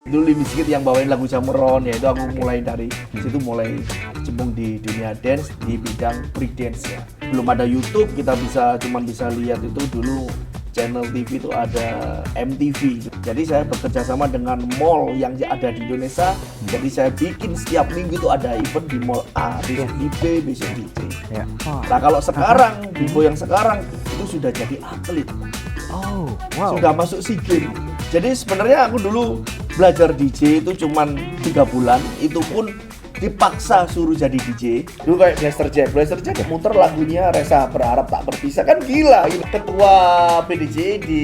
Dulu Limp Bizkit yang bawain lagu Jameron, ya itu aku mulai dari situ, mulai cembung di dunia dance di bidang break dance ya. Belum ada YouTube, kita cuman bisa lihat itu dulu channel TV itu ada MTV. Jadi saya bekerja sama dengan mall yang ada di Indonesia. Jadi saya bikin setiap minggu itu ada event di mall A, besok di B, besok di C. Ya. Nah kalau sekarang, Bimbo yang sekarang itu sudah jadi atlet. Oh, wow. Sudah masuk SEA Games. Jadi sebenarnya aku dulu belajar DJ itu cuman 3 bulan, itu pun dipaksa suruh jadi DJ. Dulu kayak Blaster Jack muter lagunya Resa Berharap Tak Berpisah, kan gila. Ketua PDJ di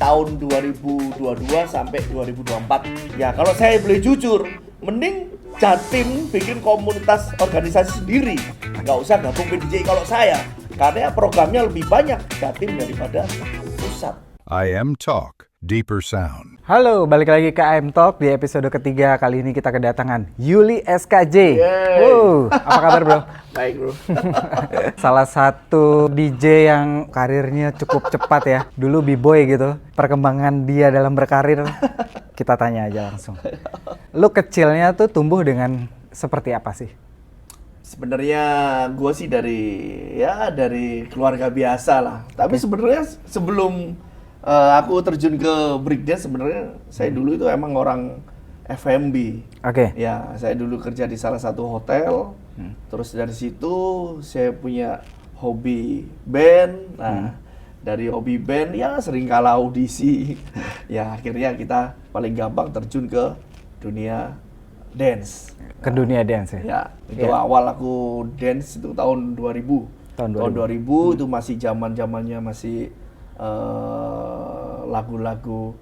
tahun 2022 sampai 2024. Ya kalau saya boleh jujur, mending Jatim bikin komunitas organisasi sendiri. Nggak usah gabung PDJ kalau saya. Karena programnya lebih banyak Jatim daripada pusat. IM Talk, Deeper Sound. Halo, balik lagi ke IM Talk di episode ketiga. Kali ini kita kedatangan Yuli SKJ. Yeay. Wow, apa kabar bro? Baik bro. Salah satu DJ yang karirnya cukup cepat ya. Dulu B-boy gitu. Perkembangan dia dalam berkarir, kita tanya aja langsung. Lu kecilnya tuh tumbuh dengan seperti apa sih? Sebenarnya gue sih dari keluarga biasa lah. Tapi sebenarnya sebelum aku terjun ke breakdance, sebenarnya saya dulu itu emang orang F&B. Oke. Ya, saya dulu kerja di salah satu hotel. Terus dari situ saya punya hobi band. Nah, dari hobi band ya sering kalah audisi. Ya, akhirnya kita paling gampang terjun ke dunia dance. Ke dunia dance ya? Ya, itu awal aku dance itu tahun 2000. Tahun 2000 itu masih zamannya masih lagu-lagu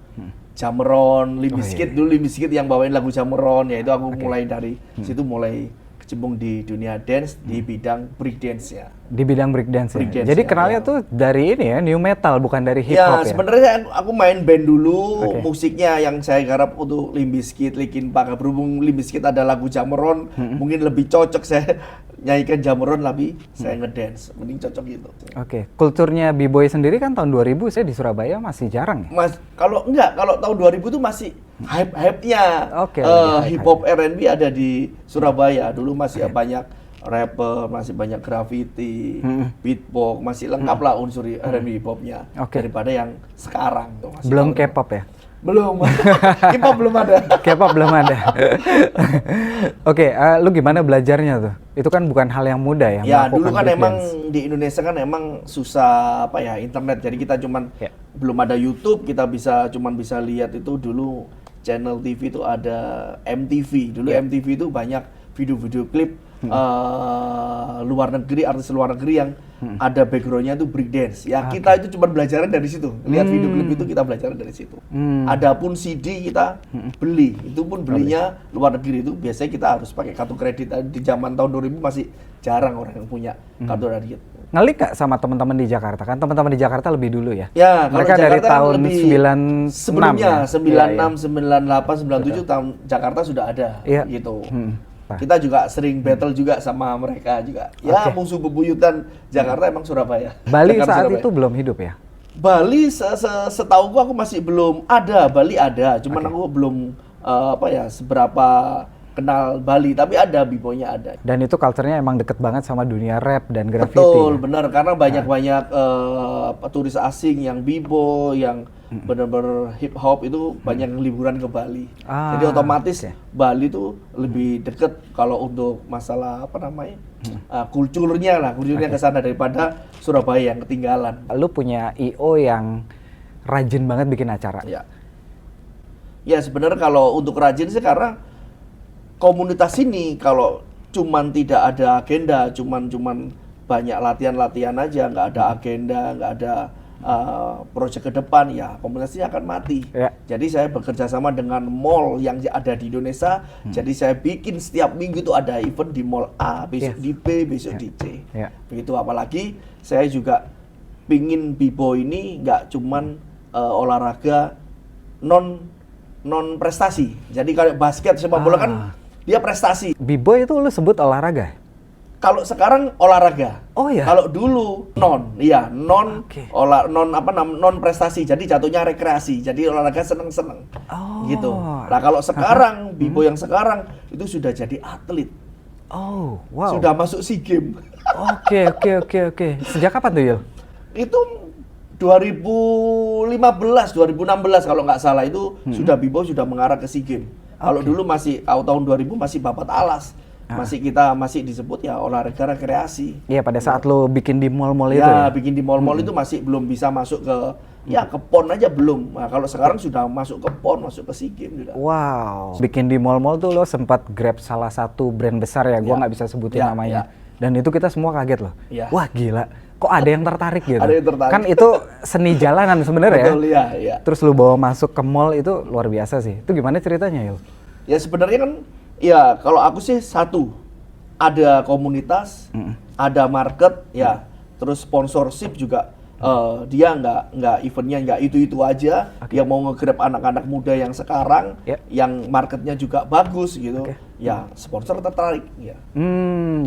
Jameron, Limp Bizkit. Dulu Limp Bizkit yang bawain lagu Jameron, ya itu aku mulai dari situ, mulai kecimpung di dunia dance di bidang break dance ya. Di bidang breakdance ya? Breakdance, Jadi ya, kenalnya ya. tuh dari ini ya, new metal bukan dari hip Ya, hop ya? sebenarnya aku main band dulu. Oke. Musiknya yang saya garap untuk Limp Bizkit, Linkin Park. Berhubung Limp Bizkit ada lagu Jameron, mungkin lebih cocok saya nyanyikan Jameron, tapi saya ngedance. Mending cocok gitu. Oke, kulturnya B-boy sendiri kan tahun 2000 saya di Surabaya masih jarang ya? Mas, kalau tahun 2000 itu masih hype-nya. Oke, lagi hip hop R&B ada di Surabaya. Dulu masih banyak rapper, masih banyak graffiti, beatbox, masih lengkap lah unsur R&B hip hopnya. Oke. Daripada yang sekarang tuh masih Belum tahu. K-pop ya? Belum. Hip hop belum ada. K-pop belum ada. Oke, lu gimana belajarnya tuh? Itu kan bukan hal yang mudah ya? Ya dulu melakukan kan emang breakdance. di Indonesia kan emang susah internet. Jadi kita cuman belum ada YouTube, kita cuman bisa lihat itu dulu channel TV itu ada MTV. Dulu MTV itu banyak video-video klip luar negeri, artis luar negeri yang ada backgroundnya itu breakdance. Ya kita itu cuma belajarnya dari situ. Lihat video klip itu kita belajar dari situ. Adapun CD kita beli, itu pun belinya luar negeri. Itu biasanya kita harus pakai kartu kredit. Di zaman tahun 2000 masih jarang orang yang punya kartu kredit. Ngelik gak sama teman-teman di Jakarta? Kan teman-teman di Jakarta lebih dulu ya? Ya, kalau mereka dari Jakarta tahun lebih 96 sebelumnya, ya? 96, 98, 97 tahun Jakarta sudah ada gitu. Nah. Kita juga sering battle juga sama mereka juga. Ya, musuh bebuyutan Jakarta emang Surabaya. Bali Jakarta, saat Surabaya. itu belum hidup ya? Bali setahuku aku masih belum ada. Bali ada, cuman aku belum seberapa kenal Bali, tapi ada B-boy-nya ada. Dan itu culture-nya emang deket banget sama dunia rap dan graffiti. Betul, ya? benar, karena banyak turis asing yang B-boy, yang benar-benar hip hop itu banyak yang liburan ke Bali. Jadi otomatis Bali itu lebih deket kalau untuk masalah kulturnya ke sana daripada Surabaya yang ketinggalan. Lu punya I.O. yang rajin banget bikin acara. Ya sebenarnya kalau untuk rajin sih karena komunitas ini kalau cuman tidak ada agenda, cuman banyak latihan aja, nggak ada agenda, nggak ada proyek ke depan, ya komunitasnya akan mati. Jadi saya bekerja sama dengan mall yang ada di Indonesia. Jadi saya bikin setiap minggu itu ada event di mall A, besok di B, besok di C. Begitu, apalagi saya juga pingin B-boy ini nggak cuman olahraga non prestasi. Jadi kalau basket, sepak bola kan dia prestasi. B-boy itu lu sebut olahraga? Kalau sekarang olahraga. Oh ya? Kalau dulu non Oke. non prestasi. Jadi jatuhnya rekreasi. Jadi olahraga seneng-seneng. Oh. Gitu. Nah, kalau sekarang Bibo yang sekarang itu sudah jadi atlet. Oh, wow. Sudah masuk SEA Games. Oke. Sejak kapan tuh, Yul? Itu 2015, 2016 kalau nggak salah itu sudah Bibo sudah mengarah ke SEA Games. Kalau dulu masih tahun 2000 masih babat alas. Masih disebut ya olahraga rekreasi. Iya, pada saat lo bikin di mall-mall itu Ya, ya? bikin di mall-mall itu masih belum bisa masuk ke ke PON aja belum. Nah, kalau sekarang sudah masuk ke PON, masuk ke SEA Games sudah. Wow. Bikin di mall-mall tuh lo sempat grab salah satu brand besar ya, gua Ya. nggak bisa sebutin Ya, namanya. ya. Dan itu kita semua kaget loh. Ya. Wah, gila. Kok ada yang tertarik gitu? Ada yang tertarik. Kan itu seni jalanan sebenarnya ya. Betul, ya. Terus lu bawa masuk ke mall itu luar biasa sih. Itu gimana ceritanya, Yul? Ya sebenarnya kan ya kalau aku sih satu ada komunitas, ada market ya, terus sponsorship juga. Dia nggak eventnya nggak itu aja. Dia mau nge-grab anak-anak muda yang sekarang, yang marketnya juga bagus gitu. Ya sponsor tertarik. Ya.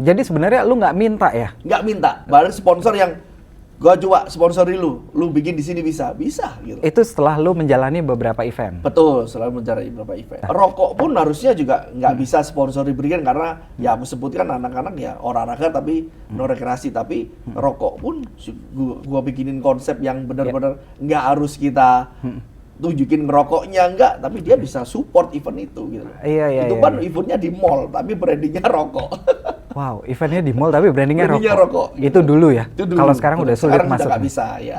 Jadi sebenarnya lu nggak minta ya? Nggak minta, bahkan sponsor yang gua coba sponsori lu bikin di sini bisa gitu. Itu setelah lu menjalani beberapa event. Betul, selalu mencari beberapa event. Rokok pun harusnya juga nggak bisa sponsori berikan karena ya aku sebutkan anak-anak ya olahraga tapi no rekreasi, tapi rokok pun gua bikinin konsep yang benar-benar nggak harus kita tunjukin ngerokoknya enggak, tapi dia bisa support event itu gitu. Iya. Itu kan eventnya di mall tapi brandingnya rokok. Wow, eventnya di mall tapi brandingnya Brandingnya rokok. rokok. Itu dulu ya? Itu dulu. Kalau sekarang udah sulit Sekarang masuk. udah nggak bisa ya.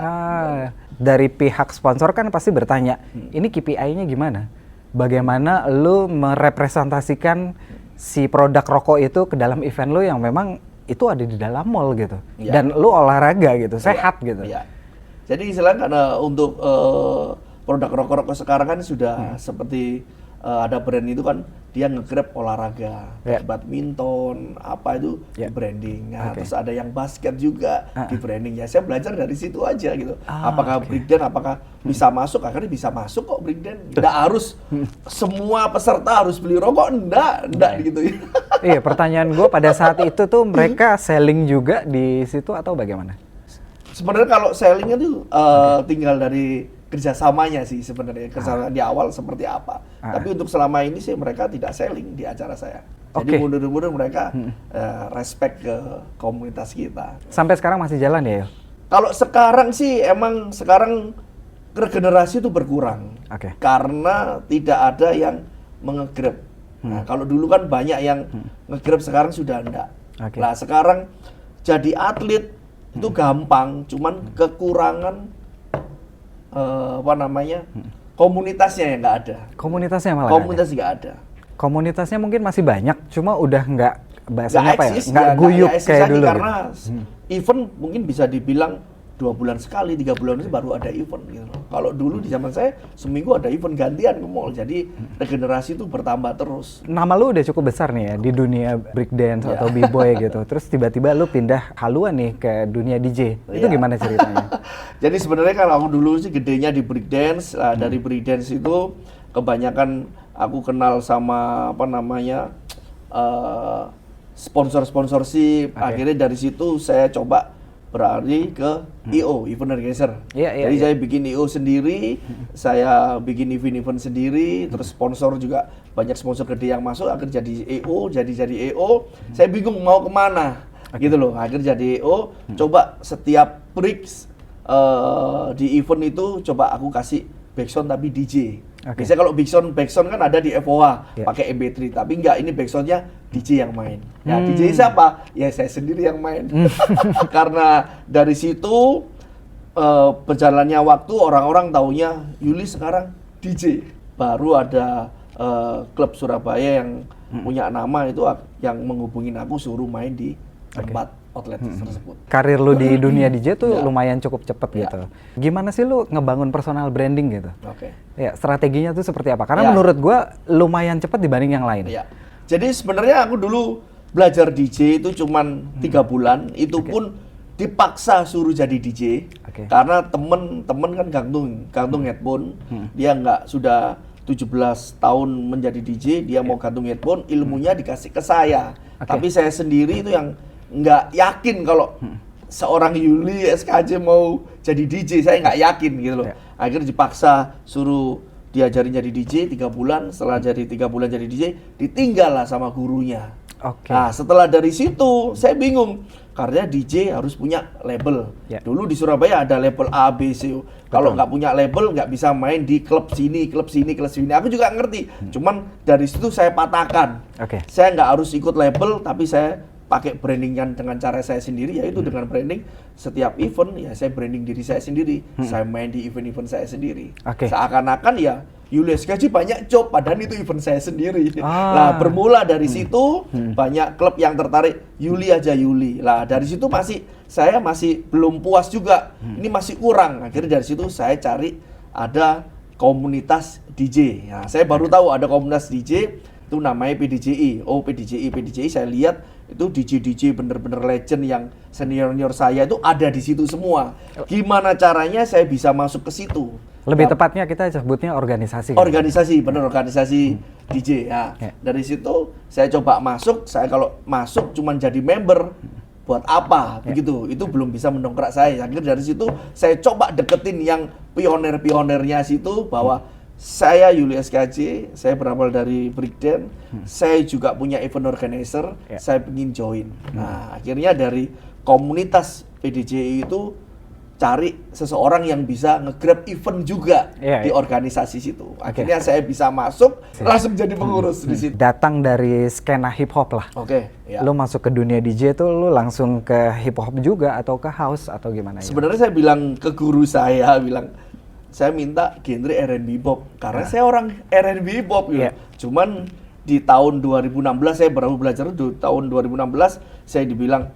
Dari pihak sponsor kan pasti bertanya, ini KPI-nya gimana? Bagaimana lu merepresentasikan si produk rokok itu ke dalam event lu yang memang itu ada di dalam mall gitu. Iya. Dan lu olahraga gitu, sehat gitu. Iya. Jadi istilahnya karena untuk produk rokok-rokok sekarang kan sudah seperti ada brand itu kan dia nge-grab olahraga, badminton, apa itu di branding. Nah, terus ada yang basket juga di branding. Ya saya belajar dari situ aja gitu. Apakah breakdance, apakah bisa masuk? Akhirnya bisa masuk kok breakdance. Nggak harus semua peserta harus beli rokok, enggak gitu ya. Iya, pertanyaan gue pada saat itu tuh mereka selling juga di situ atau bagaimana? Sebenarnya kalau sellingnya tuh tinggal dari kerjasamanya sih sebenarnya, kerjasama di awal seperti apa. Tapi untuk selama ini sih mereka tidak selling di acara saya. Jadi mundur-mundur mereka respect ke komunitas kita. Sampai sekarang masih jalan ya, Yul? Kalau sekarang sih emang sekarang regenerasi itu berkurang. Karena tidak ada yang mengegrab. Nah, kalau dulu kan banyak yang ngegrab, sekarang sudah enggak. Nah, sekarang jadi atlet itu gampang, cuman kekurangan komunitasnya yang nggak ada. Komunitasnya malah Komunitas nggak ada. Komunitasnya mungkin masih banyak, cuma udah nggak bahasanya Nggak apa ya? eksis, Nggak guyup kayak dulu. Karena event mungkin bisa dibilang 2 bulan sekali, 3 bulan itu baru ada event gitu. Kalau dulu di zaman saya seminggu ada event gantian ke mall, jadi regenerasi itu bertambah terus. Nama lu udah cukup besar nih ya di dunia breakdance atau b-boy gitu. Terus tiba-tiba lu pindah haluan nih ke dunia DJ. Itu gimana ceritanya? Jadi sebenarnya kan aku dulu sih gedenya di breakdance. Dari breakdance itu kebanyakan aku kenal sama sponsor-sponsorship. Akhirnya dari situ saya coba beralih ke IO, event organizer. Jadi saya bikin IO sendiri, saya bikin event-event sendiri, terus sponsor juga banyak sponsor gede yang masuk, akhirnya jadi EO, jadi EO. Saya bingung mau kemana, gitu loh. Akhirnya jadi EO, coba setiap breaks di event itu coba aku kasih backsound tapi DJ. Biasanya kalau backsound kan ada di FOH pakai MP3, tapi enggak, ini backsoundnya DJ yang main. Ya DJ siapa? Ya saya sendiri yang main. Karena dari situ berjalannya waktu orang-orang taunya Yuli sekarang DJ. Baru ada klub Surabaya yang punya nama itu yang menghubungin aku suruh main di tempat outlet tersebut. Karir lu di dunia DJ tuh lumayan cukup cepet gitu. Gimana sih lu ngebangun personal branding gitu? Ya, strateginya tuh seperti apa? Karena menurut gua lumayan cepet dibanding yang lain. Jadi sebenarnya aku dulu belajar DJ itu cuman 3 bulan, itu pun dipaksa suruh jadi DJ. Karena temen kan gantung headphone, dia sudah 17 tahun menjadi DJ, dia mau gantung headphone, ilmunya dikasih ke saya. Tapi saya sendiri itu yang nggak yakin kalau seorang Yuli SKJ mau jadi DJ, saya nggak yakin gitu loh. Ya. Akhirnya dipaksa suruh diajarin jadi DJ 3 bulan, setelah jadi 3 bulan jadi DJ, ditinggal lah sama gurunya. Oke. Nah, setelah dari situ saya bingung karena DJ harus punya label. Ya. Dulu di Surabaya ada label A, B, C. Kalau nggak punya label nggak bisa main di klub sini, klub sini, klub sini. Aku juga ngerti. Cuman dari situ saya patahkan. Oke. Saya nggak harus ikut label, tapi saya pakai brandingnya dengan cara saya sendiri, yaitu dengan branding setiap event ya saya branding diri saya sendiri. Saya main di event-event saya sendiri. Oke. Seakan-akan ya Yuli SKJ banyak job, padahal itu event saya sendiri. Ah. Nah, bermula dari situ banyak klub yang tertarik Yuli aja Yuli. Lah dari situ saya masih belum puas juga. Ini masih kurang. Akhirnya dari situ saya cari ada komunitas DJ. Nah, saya baru tahu ada komunitas DJ itu namanya PDJI. Oh, PDJI saya lihat itu DJ bener-bener legend yang senior saya itu ada di situ semua. Gimana caranya saya bisa masuk ke situ? Lebih tepatnya kita sebutnya organisasi. Organisasi, bener organisasi DJ ya. Ya. Dari situ saya coba masuk. Saya kalau masuk cuman jadi member, buat apa? Begitu. Itu belum bisa mendongkrak saya. Akhirnya dari situ saya coba deketin yang pioner-pionernya situ bahwa saya Yuli SKJ, saya berawal dari breakdance, saya juga punya event organizer, saya ingin join. Nah, akhirnya dari komunitas PDJI itu cari seseorang yang bisa nge-grab event juga di organisasi situ. Akhirnya saya bisa masuk, langsung jadi pengurus di situ. Datang dari skena hip hop lah. Oke, ya. Lu masuk ke dunia DJ tuh lu langsung ke hip hop juga atau ke house atau gimana ya? Sebenarnya saya bilang ke guru saya, saya minta genre R&B pop karena saya orang R&B pop gitu. Cuman di tahun 2016 saya baru belajar di tahun 2016 saya dibilang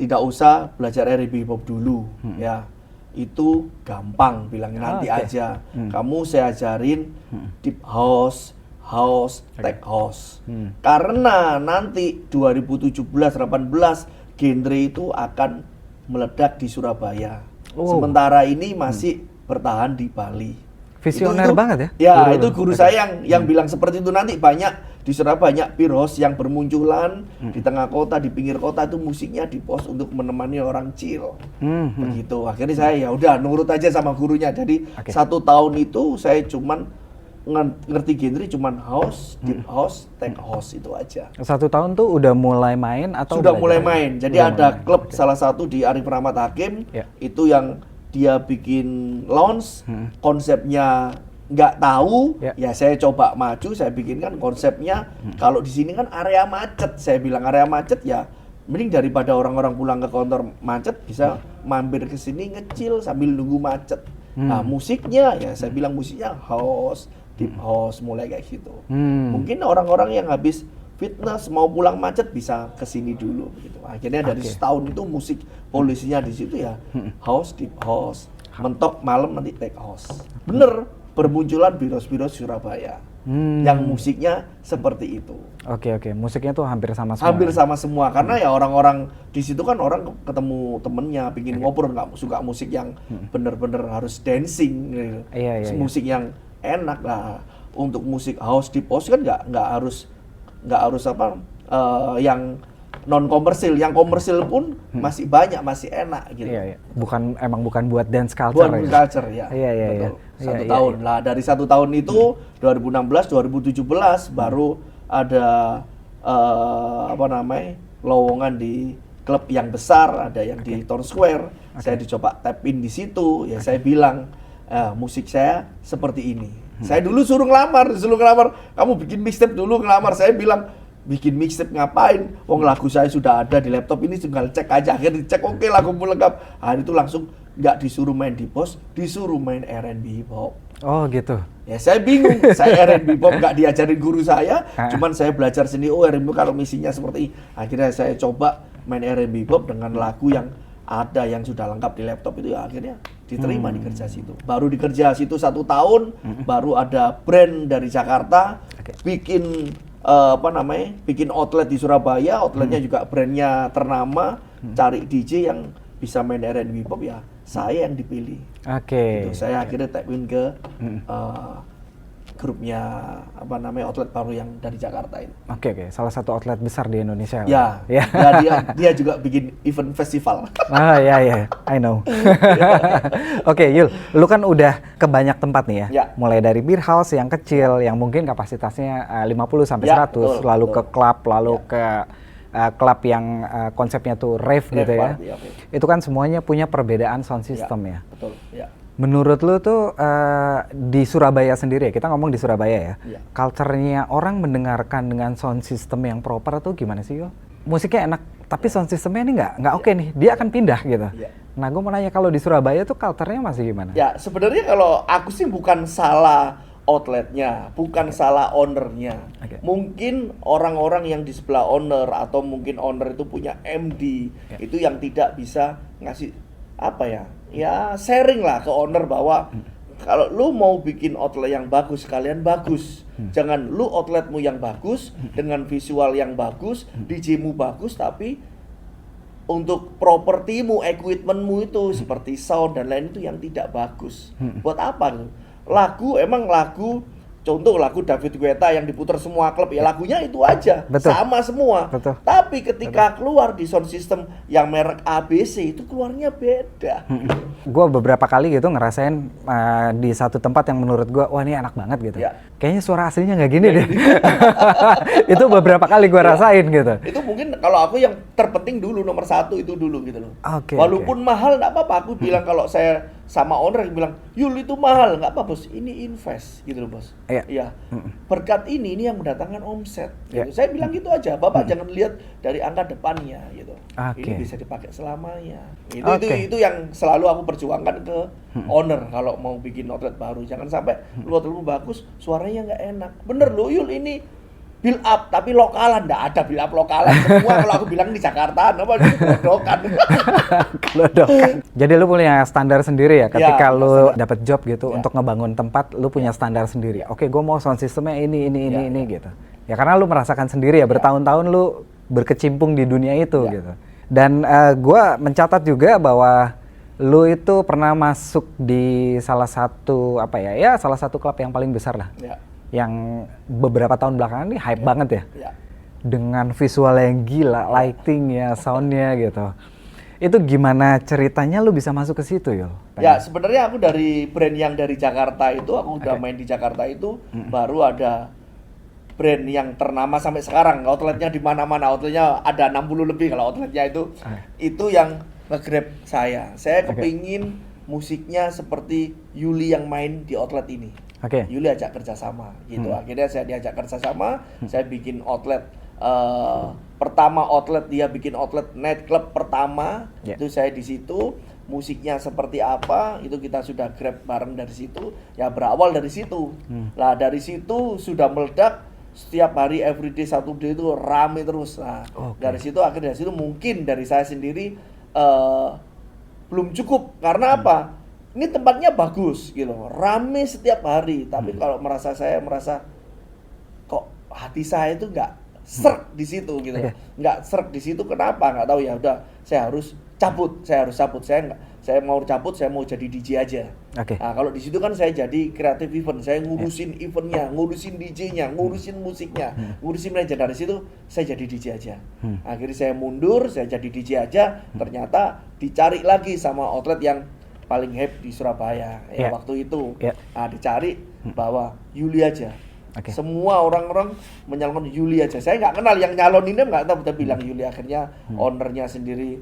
tidak usah belajar R&B pop dulu ya. Itu gampang bilangnya nanti aja. Kamu saya ajarin deep house, tech house. Karena nanti 2017-18 genre itu akan meledak di Surabaya. Sementara ini masih bertahan di Bali. Visioner banget ya. Ya, itu guru saya yang bilang seperti itu. Nanti banyak di Surabaya banyak peer house yang bermunculan di tengah kota, di pinggir kota itu musiknya di post untuk menemani orang chill. Begitu. Akhirnya saya ya udah nurut aja sama gurunya. Jadi 1 tahun itu saya cuman ngerti genre cuman house, deep house, tech house itu aja. 1 tahun tuh udah mulai main atau sudah mulai main. Jadi ada klub salah satu di Arif Rahmat Hakim itu yang dia bikin launch, konsepnya nggak tahu, ya saya coba maju, saya bikinkan konsepnya. Kalau di sini kan area macet, saya bilang area macet ya, mending daripada orang-orang pulang ke kantor macet bisa mampir ke sini ngecil sambil nunggu macet. Nah musiknya ya saya bilang musiknya house, deep house mulai kayak gitu. Mungkin orang-orang yang habis fitness mau pulang macet bisa kesini dulu gitu. Akhirnya dari setahun itu musik polisinya di situ ya house, deep house, mentok malam nanti tech house. Bener bermunculan biros-biros Surabaya yang musiknya seperti itu. Oke, musiknya tuh hampir sama semua. Hampir sama semua karena ya orang-orang di situ kan orang ketemu temennya, pingin ngobrol, nggak suka musik yang bener-bener harus dancing gitu. Musik yang enak lah. Untuk musik house, deep house kan nggak harus yang non komersil, yang komersil pun masih banyak, masih enak gitu. Bukan buat dance culture. Buat culture ya. Betul. 1 tahun lah, dari 1 tahun itu 2016 2017 baru ada lowongan di klub yang besar, ada yang di Town Square. Saya dicoba tap in di situ, ya saya bilang musik saya seperti ini. Saya dulu suruh ngelamar, kamu bikin mixtape dulu, ngelamar. Saya bilang bikin mixtape ngapain? Wong lagu saya sudah ada di laptop ini, tinggal cek aja. Akhirnya dicek, oke lagu lengkap. Hari itu langsung nggak disuruh main di pos, disuruh main R&B pop. Oh gitu. Ya saya bingung, saya R&B pop nggak diajarin guru saya, cuman saya belajar sendiri. Oh R&B kalau misinya seperti ini. Akhirnya saya coba main R&B pop dengan lagu yang ada yang sudah lengkap di laptop itu ya akhirnya diterima di kerja situ. Baru di kerja situ 1 tahun, baru ada brand dari Jakarta bikin bikin outlet di Surabaya, outletnya juga brandnya ternama, cari DJ yang bisa main R&B pop ya saya yang dipilih. Gitu. Saya akhirnya tap in ke grupnya apa namanya outlet baru yang dari Jakarta itu. Oke, salah satu outlet besar di Indonesia. Ya, Ya. dia juga bikin event festival. Ah, ya, I know. Oke, Yul, lu kan udah ke banyak tempat nih ya. Ya. Mulai dari beer house yang kecil, yang mungkin kapasitasnya 50 sampai Ya, 100, betul, lalu betul. ke klub, lalu ke klub yang konsepnya tuh rave gitu ya. Party, oke. Itu kan semuanya punya perbedaan sound system ya. Betul, ya. Menurut lu tuh di Surabaya sendiri ya, kita ngomong di Surabaya ya, Iya. culture-nya orang mendengarkan dengan sound system yang proper tuh gimana sih, Yul? Musiknya enak, tapi sound systemnya ini nggak oke nih, dia akan pindah gitu. Iya. Nah, gue mau nanya kalau di Surabaya tuh culture-nya masih gimana? Ya, sebenarnya kalau aku sih bukan salah outletnya, bukan salah ownernya. Oke. Mungkin orang-orang yang di sebelah owner atau mungkin owner itu punya MD, Ya. itu yang tidak bisa ngasih apa ya? Ya sharing lah ke owner bahwa kalau lu mau bikin outlet yang bagus, kalian bagus. Jangan lu outletmu yang bagus dengan visual yang bagus, DJ-mu bagus, tapi untuk propertimu, equipmentmu itu seperti sound dan lain itu yang tidak bagus. Buat apa lu? Lagu, contoh lagu David Guetta yang diputar semua klub, ya lagunya itu aja, Betul. sama semua. Betul. Tapi ketika keluar di sound system yang merek ABC itu keluarnya beda. Gue beberapa kali gitu ngerasain di satu tempat yang menurut gue, wah ini enak banget gitu. Ya. Kayaknya suara aslinya nggak gini deh. Itu beberapa kali gue rasain gitu. Itu mungkin kalau aku yang terpenting dulu, nomor satu itu dulu gitu loh. Oke, Walaupun mahal nggak apa-apa, aku bilang kalau saya sama owner yang bilang, Yul itu mahal, nggak apa bos, ini invest gitu loh bos. Iya. Iya. Berkat ini yang mendatangkan omset. Iya. Gitu. Saya bilang gitu aja, bapak jangan lihat dari angka depannya gitu. Oke. Ini bisa dipakai selamanya. Oke. Itu yang selalu aku perjuangkan ke owner kalau mau bikin outlet baru. Jangan sampai lu outletmu bagus, suaranya nggak enak. Bener loh Yul, ini build up tapi lokalan, nggak ada build up lokalan semua. Kalau aku bilang di Jakarta apa itu bodokan. Kelodokan. Jadi lu punya standar sendiri ya ketika Ya, lu standar. dapet job gitu Ya. untuk ngebangun tempat, lu punya standar sendiri. Oke, gue mau sound systemnya ini Ya. gitu. Ya karena lu merasakan sendiri ya, bertahun-tahun lu berkecimpung di dunia itu Ya. gitu. Dan gue mencatat juga bahwa lu itu pernah masuk di salah satu salah satu klub yang paling besar lah. Ya, Yang beberapa tahun belakangan ini hype banget ya. ya. Dengan visual yang gila, lightingnya, soundnya gitu. Itu gimana ceritanya lu bisa masuk ke situ, Yul? Ya, sebenarnya aku dari brand yang dari Jakarta itu, aku udah main di Jakarta itu, baru ada brand yang ternama sampai sekarang. Outletnya di mana-mana, outletnya ada 60 lebih kalau outletnya itu. Itu yang nge-grab saya. Saya kepingin musiknya seperti Yuli yang main di outlet ini. Oke. Yuli ajak kerjasama gitu. Akhirnya saya diajak kerjasama, saya bikin outlet. Pertama outlet, dia bikin outlet nightclub pertama. Yeah. Itu saya di situ. Musiknya seperti apa itu kita sudah grab bareng dari situ. Ya berawal dari situ. Lah dari situ sudah meledak. Setiap hari everyday satu day itu rame terus. Nah dari situ akhirnya dari situ mungkin dari saya sendiri belum cukup karena apa? Ini tempatnya bagus gitu, rame setiap hari. Tapi kalau saya merasa kok hati saya itu nggak serk di situ gitu, nggak serk di situ. Kenapa? Nggak tahu ya. Udah, saya harus cabut. Saya mau cabut. Saya mau jadi DJ aja. Oke. Nah, kalau di situ kan saya jadi kreatif event. Saya ngurusin eventnya, ngurusin DJ-nya, ngurusin musiknya, ngurusin manajer. Dari situ saya jadi DJ aja. Akhirnya saya mundur, saya jadi DJ aja. Ternyata dicari lagi sama outlet yang paling hype di Surabaya ya waktu itu. Nah, dicari bahwa Yuli aja. Semua orang-orang menyalon Yuli aja. Saya nggak kenal yang nyaloninnya, nggak tahu, udah bilang Yuli. Akhirnya ownernya sendiri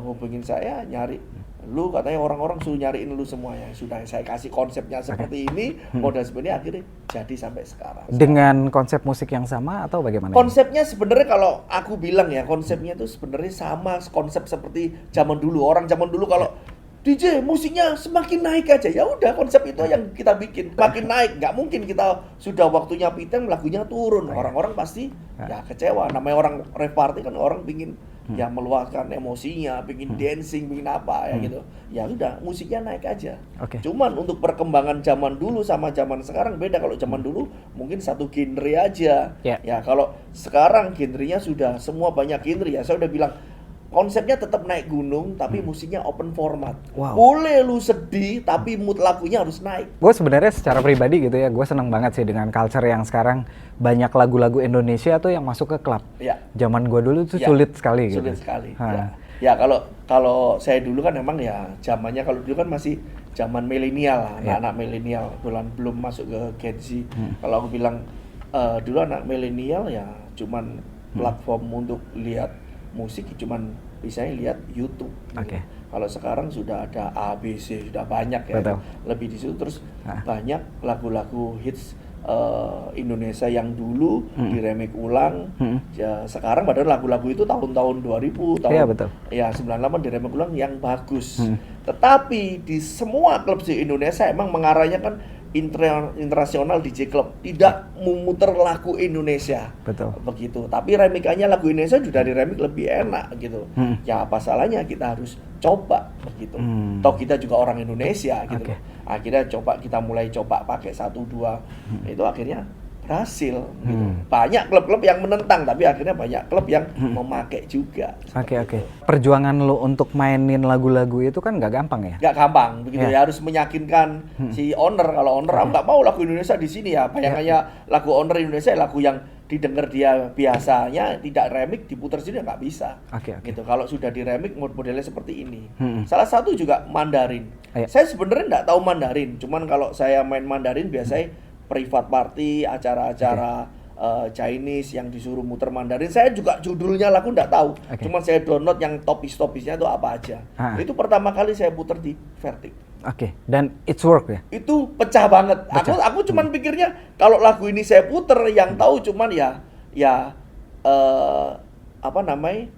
hubungin saya, nyari lu, katanya orang-orang suruh nyariin lu semua ya. Sudah saya kasih konsepnya seperti ini, modal seperti ini, akhirnya jadi sampai sekarang. Dengan konsep musik yang sama atau bagaimana? Konsepnya sebenarnya kalau aku bilang ya, konsepnya itu sebenarnya sama konsep seperti zaman dulu. Orang zaman dulu kalau DJ musiknya semakin naik aja, ya udah konsep itu yang kita bikin, makin naik. Nggak mungkin kita sudah waktunya piteng lagunya turun. Orang-orang pasti ya kecewa. Namanya orang rave party kan orang pingin ya meluapkan emosinya, pingin dancing, pingin apa ya gitu. Ya udah musiknya naik aja. Cuman untuk perkembangan zaman dulu sama zaman sekarang beda. Kalau zaman dulu mungkin satu genre aja. Ya kalau sekarang genrenya sudah semua banyak genre ya. Saya udah bilang konsepnya tetap naik gunung tapi musiknya open format. Wow. Boleh lu sedih tapi mood lagunya harus naik. Gue sebenarnya secara pribadi gitu ya, gue seneng banget sih dengan culture yang sekarang banyak lagu-lagu Indonesia tuh yang masuk ke klub. Ya. Zaman gue dulu tuh Ya, sulit sekali gitu. Sulit sekali. Ha. Ya kalau saya dulu kan emang ya zamannya kalau dulu kan masih zaman milenial lah, Ya. anak-anak milenial, belum masuk ke Gen Z. Kalau aku bilang dulu anak milenial ya cuman platform untuk lihat musik cuman misalnya lihat YouTube. Oke. Kalau sekarang sudah ada ABC, sudah banyak ya. Betul. Lebih di situ terus banyak lagu-lagu hits Indonesia yang dulu di remake ulang. Ya, sekarang padahal lagu-lagu itu tahun-tahun 2000, tahun Iya, betul. ya 98 di remake ulang yang bagus. Tetapi di semua klub di Indonesia emang mengarahnya kan internasional DJ Club, tidak memutar lagu Indonesia. Betul. Begitu. Tapi remikanya lagu Indonesia sudah diremik lebih enak gitu. Ya apa salahnya kita harus coba begitu. Toh kita juga orang Indonesia gitu. Oke. Akhirnya kita mulai coba pakai 1 2 itu akhirnya berhasil gitu. Banyak klub-klub yang menentang tapi akhirnya banyak klub yang memakai juga. Oke. Perjuangan lo untuk mainin lagu-lagu itu kan nggak gampang ya? Nggak gampang begitu Ya. ya, harus meyakinkan si owner. Kalau owner "Ah, nggak mau lagu Indonesia di sini ya, bayangannya lagu owner Indonesia lagu yang didengar dia biasanya tidak remix diputar sini nggak bisa. Oke. Gitu. Kalau sudah di remix modelnya seperti ini. Salah satu juga Mandarin. Iya. Saya sebenarnya nggak tahu Mandarin, cuman kalau saya main Mandarin biasanya private party, acara-acara Chinese yang disuruh muter Mandarin. Saya juga judulnya lagu nggak tahu. Oke. Cuman saya download yang topis-topisnya itu apa aja. Itu pertama kali saya puter di Vertic. Oke. Dan it's work ya? Itu pecah banget. Aku cuman pikirnya kalau lagu ini saya puter yang tahu cuman apa namanya?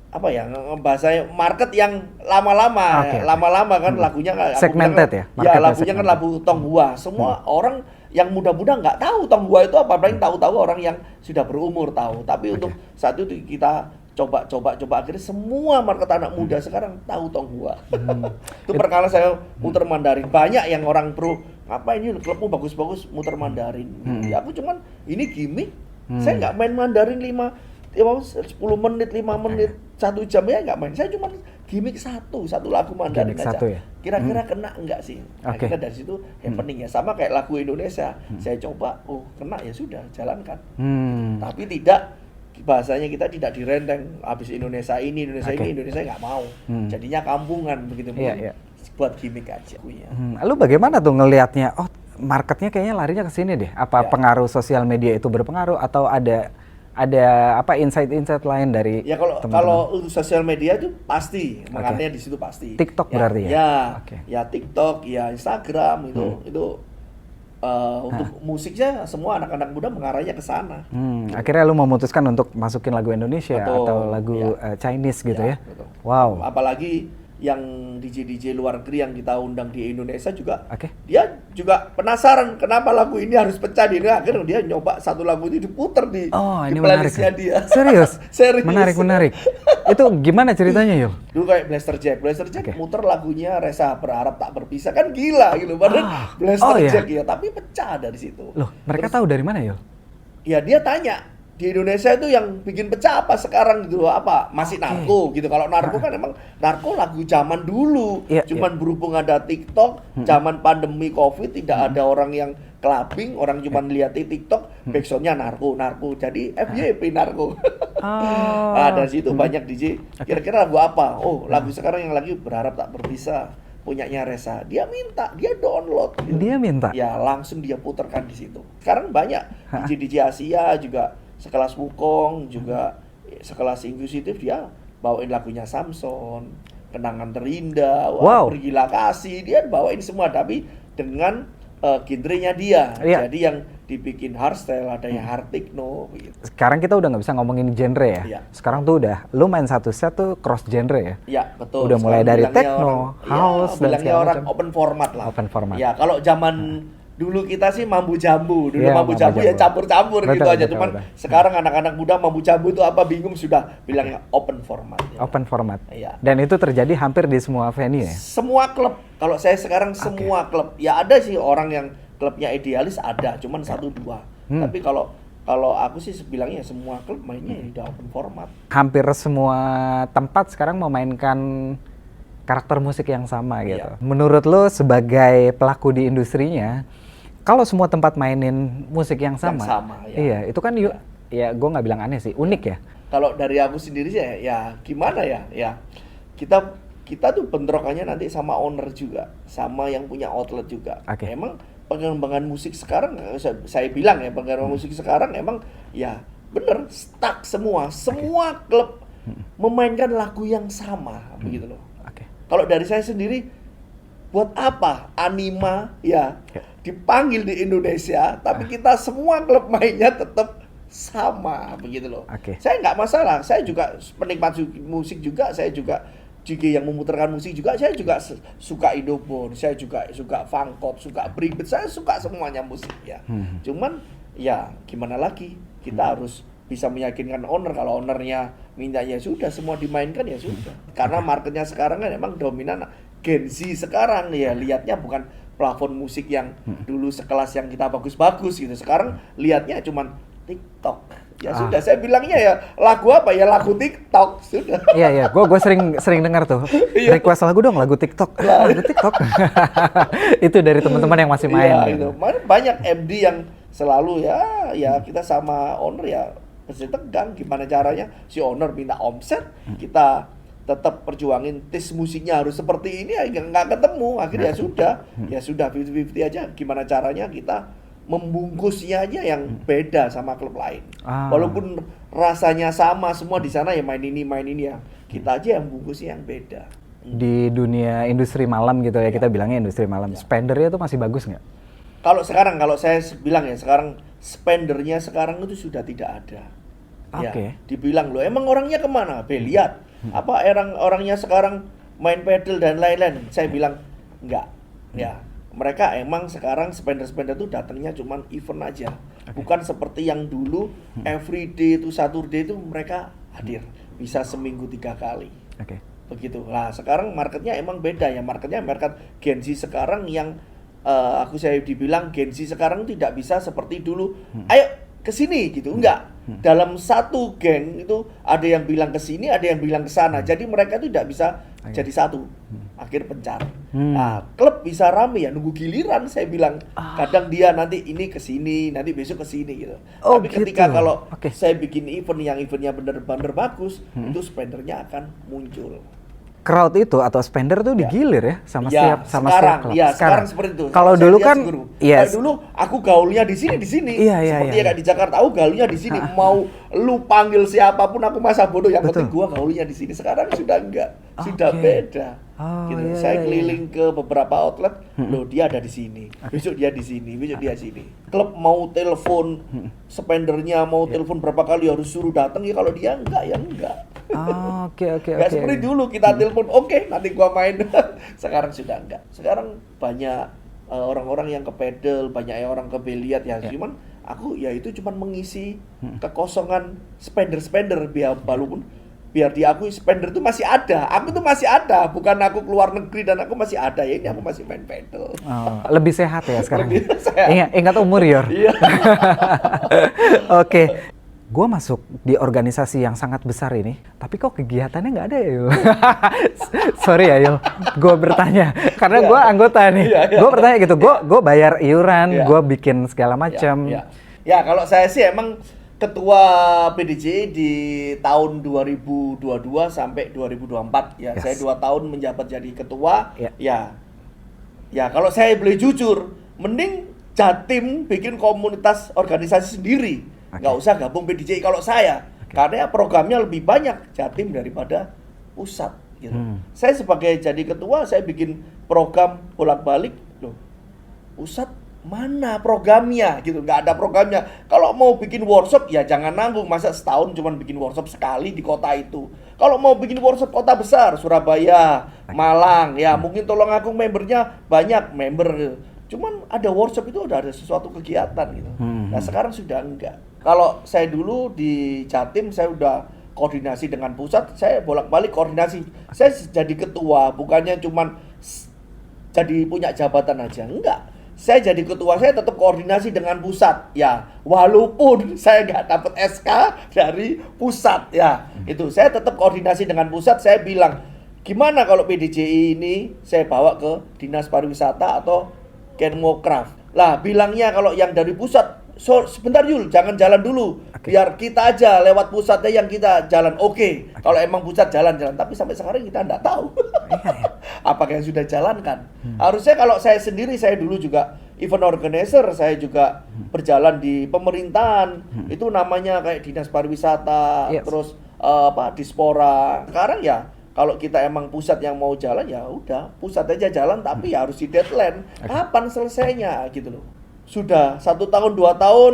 Apa ya bahasanya market yang lama-lama. Oke. Lama-lama kan lagunya aku Segmented bilang ya? Ya Marketnya lagunya kan segmented. lagu Tonghua. Semua orang yang muda-muda nggak tahu Tonghua itu apa, paling tahu-tahu orang yang sudah berumur tahu. Tapi untuk saat itu kita coba akhirnya semua market anak muda sekarang tahu Tonghua. Itu perkara saya muter Mandarin. Banyak yang orang pro, apa ini klubmu bagus-bagus muter Mandarin. Ya aku cuman ini gimmick. Saya nggak main Mandarin 10 menit, 5 menit, 1 jam ya nggak main. Saya cuma gimmick satu lagu Mandarin Gimmick aja. satu ya? Kira-kira kena enggak sih? Oke. Akhirnya dari situ happening ya. Sama kayak lagu Indonesia. Saya coba, oh kena ya sudah, jalankan. Tapi tidak, bahasanya kita tidak direnteng. Habis Indonesia ini, Indonesia nggak mau. Jadinya kampungan begitu. Iya. Buat gimmick aja. Ya. Lu bagaimana tuh ngelihatnya? Oh, marketnya kayaknya larinya ke sini deh. Apa Ya. pengaruh sosial media itu berpengaruh atau ada apa insight-insight lain dari Ya kalau teman-teman? untuk sosial media itu pasti, mengarahnya di situ pasti. TikTok ya, berarti ya? Ya, Oke. ya TikTok, ya Instagram itu untuk musiknya semua anak-anak muda mengarahnya ke sana. Akhirnya lu memutuskan untuk masukin lagu Indonesia Betul, atau lagu ya. Chinese gitu ya? Betul. Wow. Apalagi yang DJ luar negeri yang kita undang di Indonesia juga, Oke. dia juga penasaran kenapa lagu ini harus pecah di Indonesia. Akhirnya dia nyoba satu lagu itu diputer di Ini menarik. playlistnya dia. Serius? Serius. Menarik. Itu gimana ceritanya, Yul? Dulu kayak Blaster Jack Oke. muter lagunya Resa Berharap Tak Berpisah, kan gila gitu. Padahal Blaster iya. Jack ya, tapi pecah dari situ. Loh, mereka tahu dari mana, Yul? Ya dia tanya, di Indonesia itu yang bikin pecah apa sekarang gitu, apa masih narko gitu. Kalau narko kan emang narko lagu zaman dulu. Iya, Cuman berhubung ada TikTok, zaman pandemi Covid tidak ada orang yang clubbing, orang cuman lihat di TikTok, backsoundnya narko. Jadi FYP narko. Nah, dari situ banyak DJ. Kira-kira lagu apa? Oh, lagu sekarang yang lagi Berharap Tak Berpisah, punyanya Resa. Dia minta, dia download. Gitu. Dia minta? Ya, langsung dia putarkan di situ. Sekarang banyak DJ Asia juga sekelas Wukong, juga sekelas Inquisitive, dia bawain lagunya Samson, Kenangan Terindah, Wow. Pergilah Kasih, dia bawain semua tapi dengan genrenya dia. Iya. Jadi yang dibikin hardstyle, ada yang hard techno gitu. Sekarang kita udah nggak bisa ngomongin genre ya. Iya. Sekarang tuh udah, lu main satu set tuh cross genre ya. Ya, betul. Udah mulai Sekarang dari bilangnya techno, house, dan bilangnya segala orang macam. open format lah. Open format. Ya, kalau zaman dulu kita sih mambu jambu. Dulu Iya, mambu mambu jambu ya jambu. campur-campur gitu Betul, aja. betul, Cuman betul. sekarang anak-anak muda mambu jambu itu apa bingung sudah bilangnya open format. Ya. Open format. Iya. Dan itu terjadi hampir di semua venue ya. Semua klub, kalau saya sekarang semua klub, ya ada sih orang yang klubnya idealis ada, cuman 1-2. Tapi kalau Kalau aku sih bilangnya semua klub mainnya ya udah open format. Hampir semua tempat sekarang memainkan karakter musik yang sama gitu. Iya. Menurut lo sebagai pelaku di industrinya, kalau semua tempat mainin musik yang sama, ya. iya itu kan ya gue nggak bilang aneh sih, unik ya. Kalau dari aku sendiri sih ya gimana ya kita tuh bentrokannya nanti sama owner juga, sama yang punya outlet juga. Oke. Emang pengembangan musik sekarang, saya bilang ya pengembangan musik sekarang emang ya bener stuck semua klub memainkan lagu yang sama begitu loh. Oke. Kalau dari saya sendiri, buat apa Anima ya dipanggil di Indonesia, tapi kita semua klub mainnya tetap sama begitu loh. Oke. Saya nggak masalah, saya juga penikmat musik juga, saya juga DJ yang memutarkan musik juga, saya juga suka Indobon, saya juga suka Fangkop, suka Bribet, saya suka semuanya musik ya. Cuman ya gimana lagi, kita harus bisa meyakinkan owner. Kalau ownernya minta ya sudah semua dimainkan ya sudah. Karena marketnya sekarang kan emang dominan Gen Z sekarang ya, lihatnya bukan plafon musik yang dulu sekelas yang kita bagus-bagus gitu. Sekarang lihatnya cuman TikTok. Ya sudah, saya bilangnya ya lagu apa ya, lagu TikTok sudah. Iya, gue sering dengar tuh request lagu dong, lagu TikTok, lagu TikTok. Itu dari teman-teman yang masih main. Iya, gitu. itu. Banyak MD yang selalu ya kita sama owner ya pasti tegang. Gimana caranya si owner minta omset, kita tetap perjuangin tes musiknya harus seperti ini, ya nggak ketemu. Akhirnya ya sudah 50-50 aja. Gimana caranya kita membungkusnya aja yang beda sama klub lain. Walaupun rasanya sama semua di sana ya main ini ya. Kita aja yang bungkusnya yang beda. Di dunia industri malam gitu ya, kita bilangnya industri malam. Spendernya tuh masih bagus nggak? Kalau saya bilang ya sekarang spendernya sekarang itu sudah tidak ada. Ya, dibilang loh, emang orangnya kemana? Lihat apa orangnya sekarang main pedal dan lain-lain. Saya bilang enggak. Ya, mereka emang sekarang spender itu datangnya cuman event aja. Bukan seperti yang dulu everyday itu Saturday itu mereka hadir. Bisa seminggu 3 kali. Begitu. Lah sekarang marketnya emang beda ya. Market Gen Z sekarang yang saya dibilang Gen Z sekarang tidak bisa seperti dulu. Ayo ke sini gitu. Enggak. Dalam satu geng itu ada yang bilang ke sini, ada yang bilang ke sana. Jadi mereka itu tidak bisa jadi satu. Akhir pencar. Nah, klub bisa rame ya, nunggu giliran saya bilang. Kadang dia nanti ini ke sini, nanti besok ke sini gitu. Tapi ketika kalau saya bikin eventnya bener-bener bagus, itu spendernya akan muncul. Crowd itu atau spender tuh digilir ya sama setiap klub. Sekarang seperti itu. Kalau dulu kan kalau dulu aku gaulnya di sini. Seperti kayak di Jakarta, aku gaulnya di sini. Mau lu panggil siapapun aku masa bodoh, yang penting gua gaulnya di sini. Sekarang sudah enggak. Sudah beda. Gitu. Saya keliling ke beberapa outlet, loh dia ada di sini. Besok dia di sini, besok dia di sini. Klub mau telepon spendernya, mau telepon berapa kali harus suruh datang, ya kalau dia enggak ya enggak. Oke. Seperti dulu kita telepon, oke, nanti gua main. Sekarang sudah enggak. Sekarang banyak orang-orang yang ke pedal, banyak orang ke biliar ya. Cuman aku ya itu cuman mengisi kekosongan spender biar diakui spender itu masih ada. Aku tuh masih ada, bukan aku keluar negeri dan aku masih ada ya. Ini aku masih main pedal. Lebih sehat ya sekarang. Lebih sehat. Ingat umur Yor. Iya. Oke. Gue masuk di organisasi yang sangat besar ini, tapi kok kegiatannya nggak ada ya, Yul? Sorry ya, Yul. Gue bertanya, karena gue anggota nih. Gue bertanya gitu, gue bayar iuran, gue bikin segala macam. Ya, kalau saya sih emang ketua PDJ di tahun 2022 sampai 2024 ya. Saya 2 tahun menjabat jadi ketua. Ya kalau saya boleh jujur, mending Jatim bikin komunitas organisasi sendiri. Nggak usah gabung PDJ kalau saya. Karena programnya lebih banyak Jatim daripada pusat gitu. Saya sebagai jadi ketua, saya bikin program bolak-balik. Loh, pusat mana programnya gitu, nggak ada programnya. Kalau mau bikin workshop ya jangan nanggung, masa setahun cuma bikin workshop sekali di kota itu. Kalau mau bikin workshop kota besar, Surabaya, Malang, ya mungkin tolong aku membernya banyak member. Cuman ada workshop itu udah ada sesuatu kegiatan gitu. Nah sekarang sudah enggak. Kalau saya dulu di Jatim saya udah koordinasi dengan pusat, saya bolak-balik koordinasi. Saya jadi ketua, bukannya cuman jadi punya jabatan aja, enggak. saya jadi ketua, saya tetap koordinasi dengan pusat ya, walaupun saya nggak dapat SK dari pusat ya, itu saya tetap koordinasi dengan pusat. Saya bilang gimana kalau PDJI ini saya bawa ke Dinas Pariwisata atau Kenmokraf lah, bilangnya kalau yang dari pusat sebentar Yul, jangan jalan dulu, biar kita aja lewat pusatnya yang kita jalan. Oke. Kalau emang pusat jalan, tapi sampai sekarang kita nggak tahu apakah yang sudah jalankan. Harusnya kalau saya sendiri, saya dulu juga event organizer, saya juga berjalan di pemerintahan, itu namanya kayak Dinas Pariwisata, terus Dispora. Sekarang ya kalau kita emang pusat yang mau jalan, ya udah pusat aja jalan, tapi ya harus di deadline kapan selesainya gitu loh. Sudah 1 tahun 2 tahun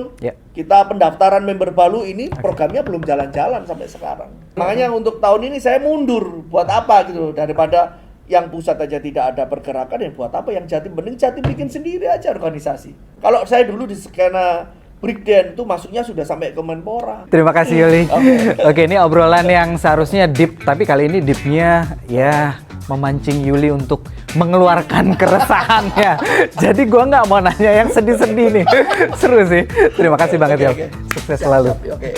kita pendaftaran member baru ini programnya belum jalan-jalan sampai sekarang. Makanya untuk tahun ini saya mundur, buat apa gitu loh, daripada yang pusat aja tidak ada pergerakan, ya buat apa yang Jatim, mending Jatim bikin sendiri aja organisasi. Kalau saya dulu di skena Brigden itu masuknya sudah sampai ke Menpora. Terima kasih Yuli. Oke, ini obrolan yang seharusnya deep, tapi kali ini deepnya ya memancing Yuli untuk mengeluarkan keresahannya. Jadi gua nggak mau nanya yang sedih-sedih nih. Seru sih. Terima kasih banget ya. Sukses selalu. Oke.